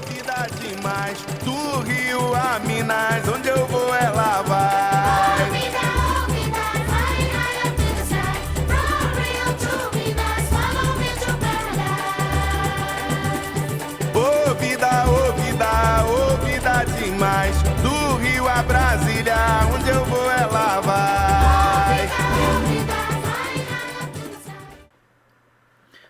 Vida demais, do Rio a Minas, onde eu vou ela vai. Ô vida demais, do Rio a Brasília, onde eu vou ela vai.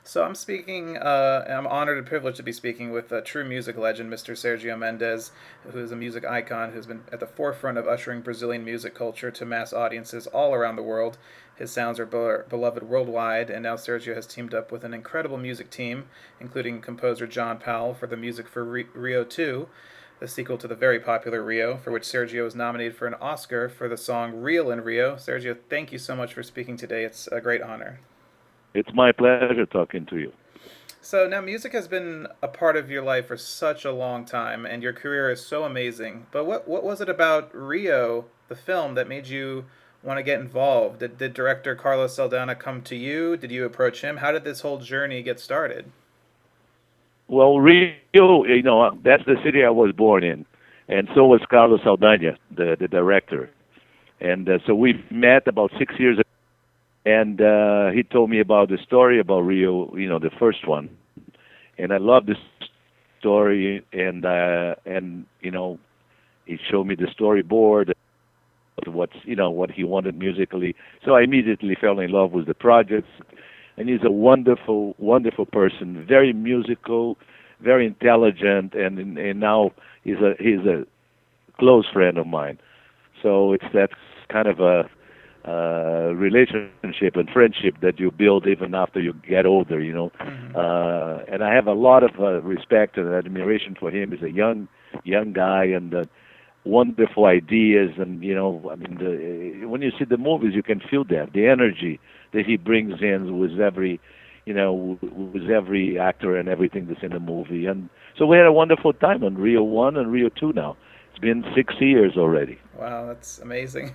So I'm honored and privileged to be speaking with a true music legend, Mr. Sergio Mendes, who is a music icon who's been at the forefront of ushering Brazilian music culture to mass audiences all around the world. His sounds are beloved worldwide, and now Sergio has teamed up with an incredible music team, including composer John Powell, for the music for Rio 2, the sequel to the very popular Rio, for which Sergio was nominated for an Oscar for the song Real in Rio. Sergio, thank you so much for speaking today. It's a great honor. It's my pleasure talking to you. So now music has been a part of your life for such a long time, and your career is so amazing. But what was it about Rio, the film, that made you want to get involved? Did director Carlos Saldana come to you? Did you approach him? How did this whole journey get started? Well, Rio, that's the city I was born in, and so was Carlos Saldana, the director. And so we met about 6 years ago. And he told me about the story about Rio, the first one, and I love this story. And he showed me the storyboard, what he wanted musically. So I immediately fell in love with the project. And he's a wonderful, wonderful person, very musical, very intelligent, and now he's a close friend of mine. So that's kind of a relationship and friendship that you build even after you get older, Mm-hmm. And I have a lot of respect and admiration for him. He's a young guy and wonderful ideas. And when you see the movies, you can feel that the energy that he brings in with every actor and everything that's in the movie. And so we had a wonderful time on Rio 1 and Rio 2 now. It's been 6 years already. Wow, that's amazing.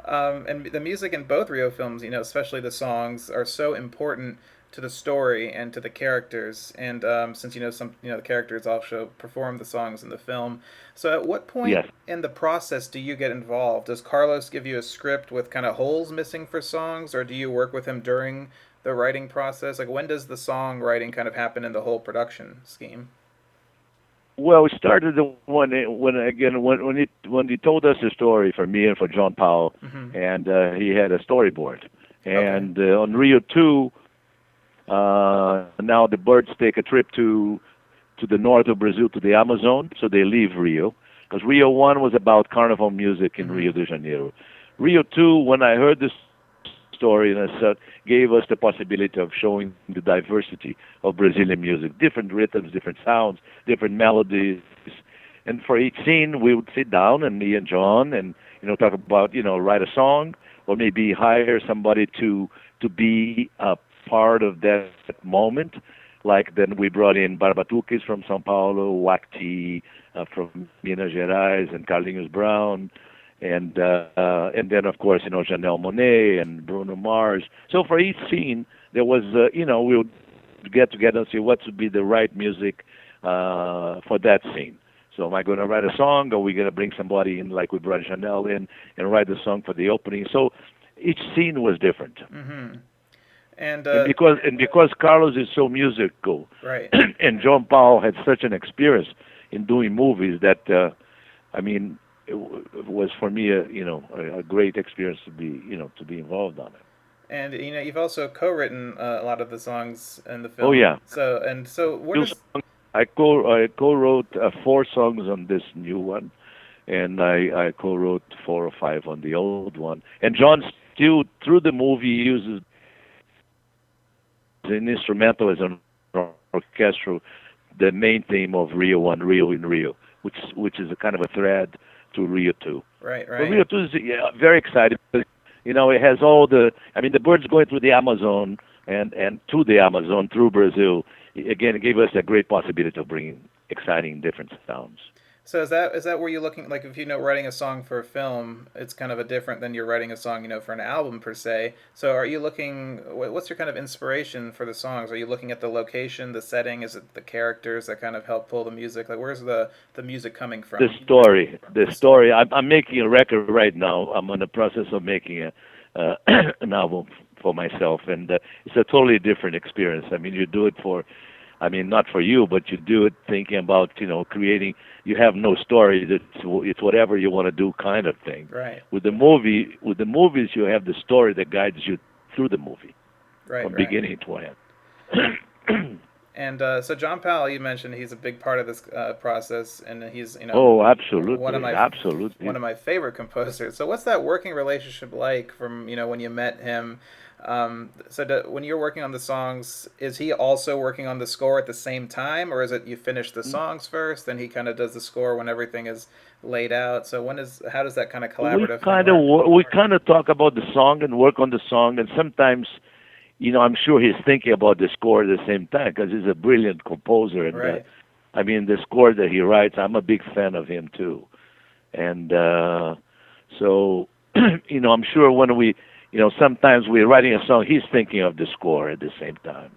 And the music in both Rio films, especially the songs, are so important to the story and to the characters. And since the characters also perform the songs in the film. So at what point Yes. in the process do you get involved? Does Carlos give you a script with kind of holes missing for songs, or do you work with him during the writing process? Like, when does the songwriting kind of happen in the whole production scheme? Well, we started the one when he told us the story for me and for John Powell, Mm-hmm. and he had a storyboard. And Okay. on Rio 2, now the birds take a trip to the north of Brazil, to the Amazon, so they leave Rio, because Rio 1 was about carnival music in Mm-hmm. Rio de Janeiro. Rio 2, when I heard this story, and I said, gave us the possibility of showing the diversity of Brazilian music, different rhythms, different sounds, different melodies. And for each scene, we would sit down, and me and John, and talk about write a song, or maybe hire somebody to be a part of that moment. Like then we brought in Barbatuques from São Paulo, Wakti from Minas Gerais, and Carlinhos Brown, and then of course Janelle Monáe and Bruno Mars. So for each scene there was we would get together and see what would be the right music for that scene. So am I going to write a song, or are we going to bring somebody in like we brought Janelle in and write the song for the opening? So each scene was different. Mm-hmm. And because Carlos is so musical, right. and John Powell had such an experience in doing movies that it was for me a great experience to be involved on it. And you've also co-written a lot of the songs in the film. Oh yeah. So what is? I co-wrote 4 songs on this new one, and I co-wrote 4 or 5 on the old one. And John still, through the movie, uses an instrumental as an orchestral, the main theme of Rio 1, Rio in Rio, which is a kind of a thread to Rio 2. Right. But Rio 2 is very exciting. It has all the birds going through the Amazon and to the Amazon through Brazil. Again, it gave us a great possibility of bringing exciting different sounds. So is that where you're looking, like, if writing a song for a film, it's kind of a different than you're writing a song, for an album per se. So are you looking, what's your kind of inspiration for the songs? Are you looking at the location, the setting? Is it the characters that kind of help pull the music? Like, where's the music coming The from? story, the story. I'm making a record right now. I'm in the process of making an album for myself, and it's a totally different experience. I mean, you do it for, I mean, not for you, but you do it thinking about, creating. You have no story. It's whatever you want to do, kind of thing. Right. With the movies, you have the story that guides you through the movie Right, from right. beginning to end. And so John Powell, you mentioned he's a big part of this process, and he's Oh, one of absolutely, my absolutely. one of my favorite composers. So what's that working relationship like from when you met him? When you're working on the songs, is he also working on the score at the same time, or is it you finish the songs first, then he kind of does the score when everything is laid out? So how does that kind of collaborative thing work? We kind of talk about the song and work on the song, and sometimes, I'm sure he's thinking about the score at the same time because he's a brilliant composer, and Right. I mean the score that he writes, I'm a big fan of him too, and so I'm sure when sometimes we're writing a song, he's thinking of the score at the same time.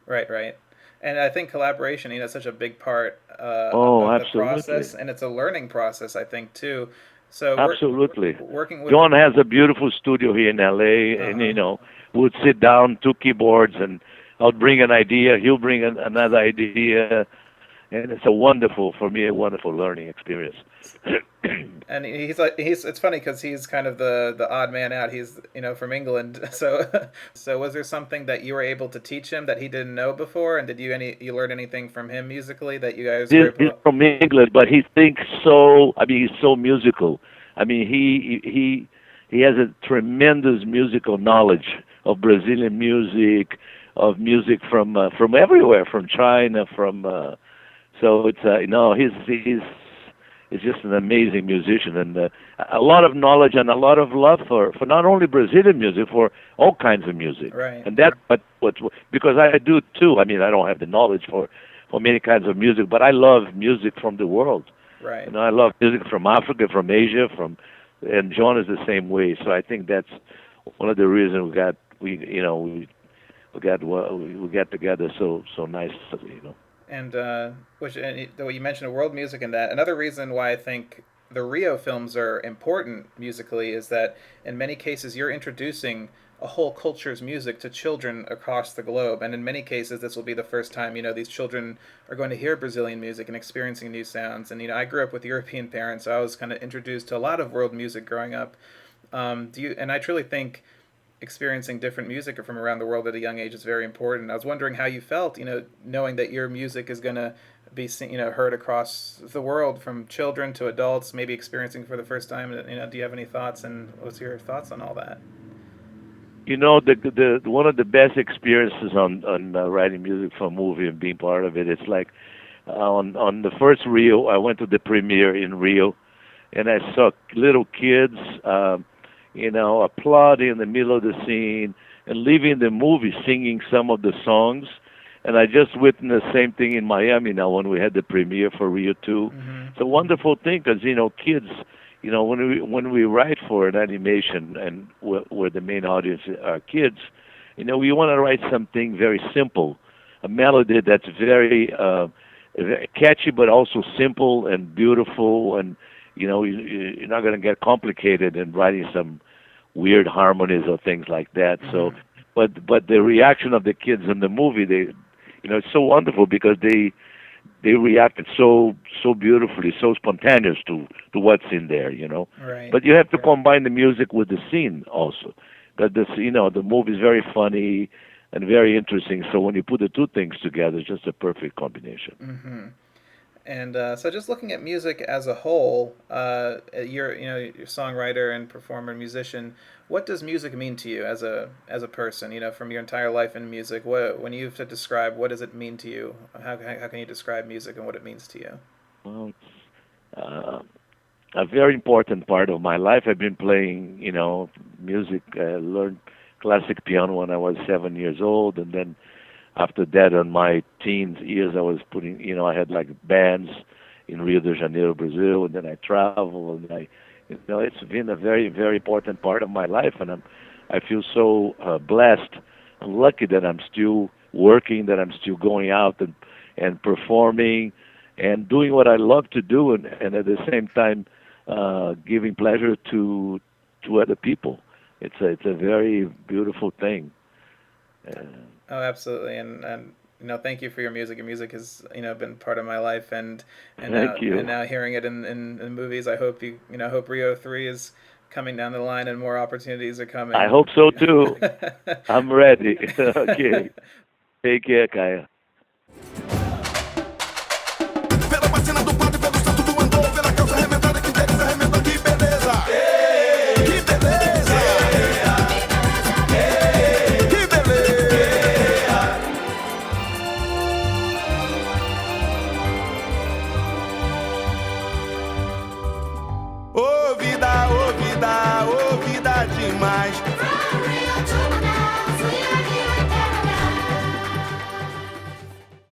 Right, right. And I think collaboration, is such a big part Oh, of the absolutely. process, and it's a learning process, I think, too. So Absolutely. working with John has a beautiful studio here in LA, and uh-huh. we'd sit down, two keyboards, and I'll bring an idea, he'll bring another idea, and it's for me, a wonderful learning experience. And it's funny because he's kind of the odd man out. He's from England, so so was there something that you were able to teach him that he didn't know before, and did you learn anything from him musically that you guys were He's able? from England, but he thinks so. I mean, he's so musical. I mean, he has a tremendous musical knowledge of Brazilian music, of music from everywhere, from China, from so it's no, he's just an amazing musician, and a lot of knowledge and a lot of love for not only Brazilian music, for all kinds of music. Right, And that's what because I do too. I mean, I don't have the knowledge for many kinds of music, but I love music from the world. right. I love music from Africa, from Asia, and John is the same way. So I think that's one of the reasons we got together so nicely. And though you mentioned world music and that, another reason why I think the Rio films are important musically is that in many cases you're introducing a whole culture's music to children across the globe, and in many cases this will be the first time these children are going to hear Brazilian music and experiencing new sounds. And I grew up with European parents, so I was kind of introduced to a lot of world music growing up. And I truly think experiencing different music from around the world at a young age is very important. I was wondering how you felt, knowing that your music is going to be heard across the world from children to adults, maybe experiencing for the first time. Do you have any thoughts, and what's your thoughts on all that? The one of the best experiences on writing music for a movie and being part of it. It's like on the first Rio, I went to the premiere in Rio, and I saw little kids. Applauding in the middle of the scene and leaving the movie singing some of the songs. And I just witnessed the same thing in Miami now when we had the premiere for Rio 2. Mm-hmm. It's a wonderful thing because, kids, when we write for an animation and where the main audience are kids, we want to write something very simple, a melody that's very catchy but also simple and beautiful, and you're not going to get complicated in writing some weird harmonies or things like that. Mm-hmm. So, but the reaction of the kids in the movie, it's so wonderful because they reacted so beautifully, so spontaneous to what's in there. Right. But you have to combine the music with the scene also, because the movie is very funny and very interesting. So when you put the two things together, it's just a perfect combination. Mm-hmm. And so, just looking at music as a whole, you're a songwriter and performer, musician. What does music mean to you as a person? From your entire life in music, when you have to describe, what does it mean to you? How can you describe music and what it means to you? Well, uh, a very important part of my life. I've been playing, music. Learned classic piano when I was 7 years old, and then after that, in my teens years, I was I had like bands, in Rio de Janeiro, Brazil, and then I travel, and it's been a very, very important part of my life, and I feel so blessed and lucky that I'm still working, that I'm still going out and performing and doing what I love to do, and at the same time giving pleasure to other people. It's a very beautiful thing. Oh, absolutely, and thank you for your music. Your music has been part of my life, and Thank you. and now hearing it in movies. I hope hope Rio 3 is coming down the line and more opportunities are coming. I hope so too. I'm ready. Okay. Take care, Kaya. Pela vacina do padre, pelo santo do andor, pela causa remendada que deles arremendou, que beleza! Que beleza! Que beleza! Ô vida, ô vida, ô vida demais.